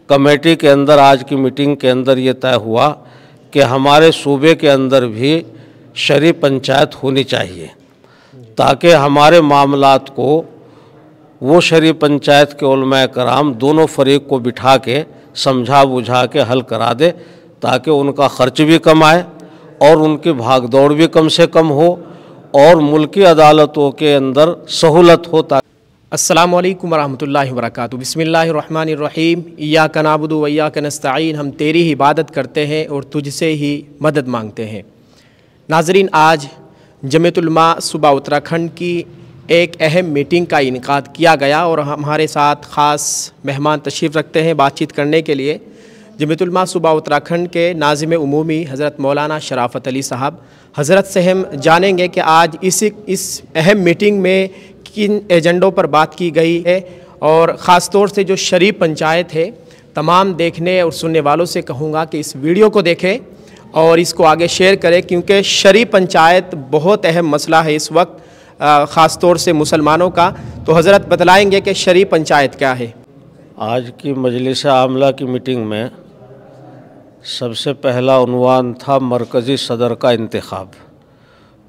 Committee के अंदर आज की मीटिंग के अंदर ये तय हुआ कि हमारे सूबे के अंदर भी शरई पंचायत होनी चाहिए, ताकि हमारे मामलात को वो शरई पंचायत के उलमाए कराम दोनों फरीक को बिठा के समझा बुझा के हल करा दे, ताकि उनका खर्च भी कम आए और उनकी भागदौड़ भी कम से कम हो और मुल्की अदालतों के अंदर सहूलत हो। अस्सलामु अलैकुम वरहमतुल्लाहि वबरकातुहू। बिस्मिल्लाहिर्रहमानिर्रहीम। इय्याका नअबुदु व इय्याका नस्तईन। हम तेरी ही इबादत करते हैं और तुझसे ही मदद मांगते हैं। नाज़रीन, आज जमीयत उलमा सूबा उत्तराखंड की एक अहम मीटिंग का इनेकाद किया गया और हमारे साथ ख़ास मेहमान तशरीफ़ रखते हैं बातचीत करने के लिए जमीयत उलमा सूबा उत्तराखंड के नाज़िम उमूमी हज़रत मौलाना शराफ़त अली साहब। हज़रत से हम जानेंगे कि आज इस अहम मीटिंग में किन एजेंडों पर बात की गई है और ख़ास तौर से जो शरई पंचायत है, तमाम देखने और सुनने वालों से कहूँगा कि इस वीडियो को देखें और इसको आगे शेयर करें, क्योंकि शरई पंचायत बहुत अहम मसला है इस वक्त, ख़ास तौर से मुसलमानों का। तो हज़रत बतलाएंगे कि शरई पंचायत क्या है। आज की मजलिस आमला की मीटिंग में सबसे पहला उन्वान था मरकज़ी सदर का इंतखाब।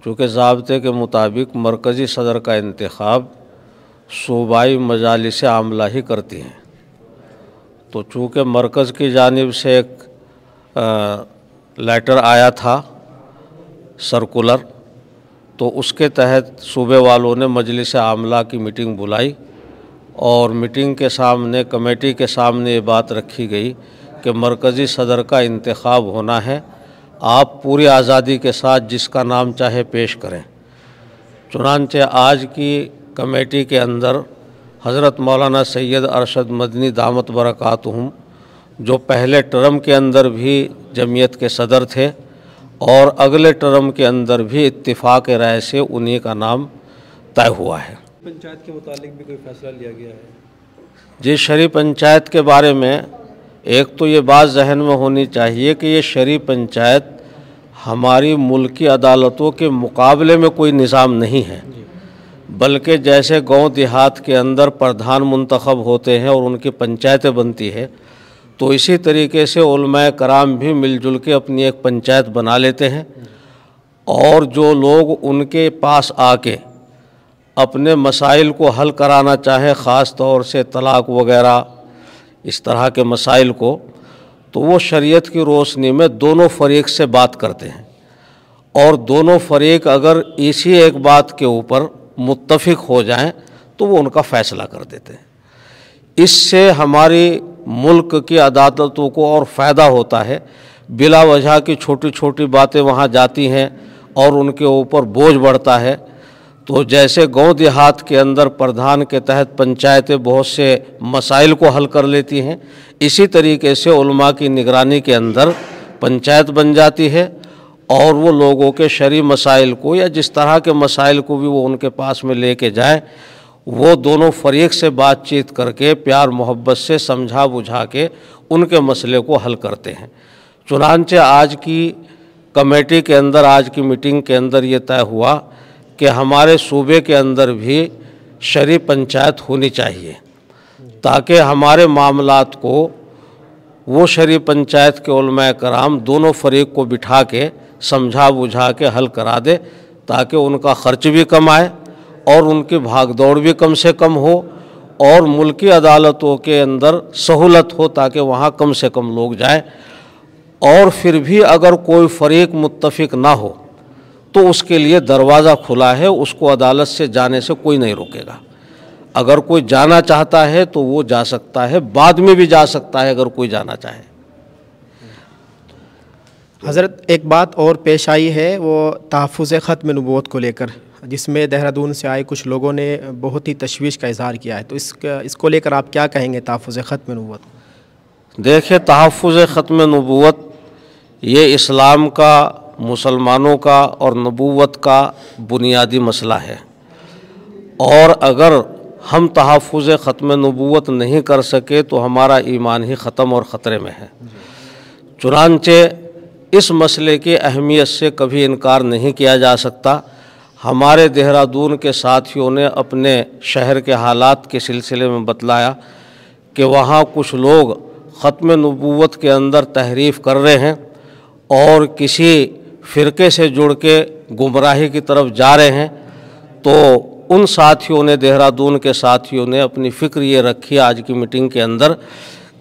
चूँकि ज़ाब्ते के मुताबिक मरकज़ी सदर का इंतखाब सूबाई मजालिस आमला ही करती हैं, तो चूँकि मरकज़ की जानिब से एक लेटर आया था सर्कुलर, तो उसके तहत सूबे वालों ने मजलिस आमला की मीटिंग बुलाई और मीटिंग के सामने कमेटी के सामने ये बात रखी गई कि मरकज़ी सदर का इंतखाब होना है, आप पूरी आज़ादी के साथ जिसका नाम चाहे पेश करें। चुनांचे आज की कमेटी के अंदर हज़रत मौलाना सैयद अरशद मदनी दामत बरकातुहुम, जो पहले टर्म के अंदर भी जमीयत के सदर थे और अगले टर्म के अंदर भी इत्तिफाक राय से उन्हीं का नाम तय हुआ है। पंचायत के मुतालिक भी कोई फैसला लिया गया है? जी, शरई पंचायत के बारे में एक तो ये बात जहन में होनी चाहिए कि ये शरई पंचायत हमारी मुल्की अदालतों के मुकाबले में कोई निज़ाम नहीं है, बल्कि जैसे गांव देहात के अंदर प्रधान मुंतखब होते हैं और उनकी पंचायतें बनती है, तो इसी तरीके से उलमाए कराम भी मिलजुल के अपनी एक पंचायत बना लेते हैं और जो लोग उनके पास आके अपने मसाइल को हल कराना चाहे, ख़ास तौर से तलाक़ वग़ैरह इस तरह के मसाइल को, तो वो शरीयत की रोशनी में दोनों फरीक से बात करते हैं और दोनों फरीक अगर इसी एक बात के ऊपर मुत्तफ़िक हो जाएं तो वो उनका फ़ैसला कर देते हैं। इससे हमारी मुल्क की अदालतों को और फ़ायदा होता है। बिला वजह की छोटी छोटी बातें वहाँ जाती हैं और उनके ऊपर बोझ बढ़ता है। तो जैसे गांव देहात के अंदर प्रधान के तहत पंचायतें बहुत से मसाइल को हल कर लेती हैं, इसी तरीके से उलमा की निगरानी के अंदर पंचायत बन जाती है और वो लोगों के शरई मसाइल को या जिस तरह के मसाइल को भी वो उनके पास में लेके जाए, वो दोनों फरीक से बातचीत करके प्यार मोहब्बत से समझा बुझा के उनके मसले को हल करते हैं। चुनांचे आज की कमेटी के अंदर आज की मीटिंग के अंदर ये तय हुआ कि हमारे सूबे के अंदर भी शरई पंचायत होनी चाहिए, ताकि हमारे मामलात को वो शरई पंचायत के उलमाए कराम दोनों फरीक को बिठा के समझा बुझा के हल करा दे, ताकि उनका खर्च भी कम आए और उनकी भागदौड़ भी कम से कम हो और मुल्की अदालतों के अंदर सहूलत हो, ताकि वहाँ कम से कम लोग जाएं। और फिर भी अगर कोई फरीक मुत्तफ़िक ना हो तो उसके लिए दरवाज़ा खुला है, उसको अदालत से जाने से कोई नहीं रोकेगा। अगर कोई जाना चाहता है तो वो जा सकता है, बाद में भी जा सकता है अगर कोई जाना चाहे। हज़रत, एक बात और पेश आई है, वो तहफ़्फ़ुज़ ख़त्म नबूवत को लेकर, जिसमें देहरादून से आए कुछ लोगों ने बहुत ही तशवीश का इज़हार किया है, तो इसको लेकर आप क्या कहेंगे तहफ़्फ़ुज़ ख़त्म नबूवत? देखिए, तहफ़्फ़ुज़ ख़त्म नबूवत ये इस्लाम का, मुसलमानों का और नबूवत का बुनियादी मसला है और अगर हम तहफ़्फ़ुज़ ख़त्म नबूवत नहीं कर सके तो हमारा ईमान ही ख़त्म और ख़तरे में है। चुनांचे इस मसले की अहमियत से कभी इनकार नहीं किया जा सकता। हमारे देहरादून के साथियों ने अपने शहर के हालात के सिलसिले में बतलाया कि वहाँ कुछ लोग ख़त्म नबूवत के अंदर तहरीफ़ कर रहे हैं और किसी फ़िरके से जुड़ के गुमराही की तरफ जा रहे हैं, तो उन साथियों ने, देहरादून के साथियों ने अपनी फ़िक्र ये रखी आज की मीटिंग के अंदर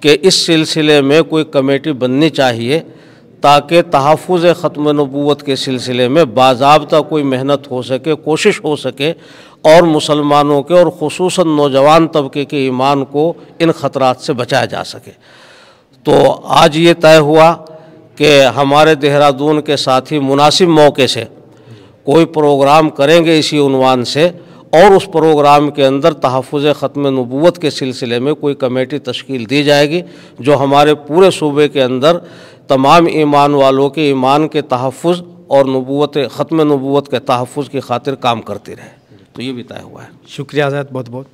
कि इस सिलसिले में कोई कमेटी बननी चाहिए ताकि तहफ़्फ़ुज़ ख़त्म नबूवत के सिलसिले में बाज़ाब्ता कोई मेहनत हो सके, कोशिश हो सके और मुसलमानों के और ख़ुसूसन नौजवान तबके के ईमान को इन ख़तरात से बचाया जा सके। तो आज ये तय हुआ कि हमारे देहरादून के साथी मुनासिब मौके से कोई प्रोग्राम करेंगे इसी उन्वान से, और उस प्रोग्राम के अंदर तहफ़्फ़ुज़ ख़त्म नबूवत के सिलसिले में कोई कमेटी तश्कील दी जाएगी जो हमारे पूरे सूबे के अंदर तमाम ईमान वालों के ईमान के तहफ़्फ़ुज़ और नबूवत, ख़त्म नबूवत के तहफ़्फ़ुज़ की खातिर काम करती रहे। तो ये भी तय हुआ है। शुक्रिया हज़रत, बहुत बहुत।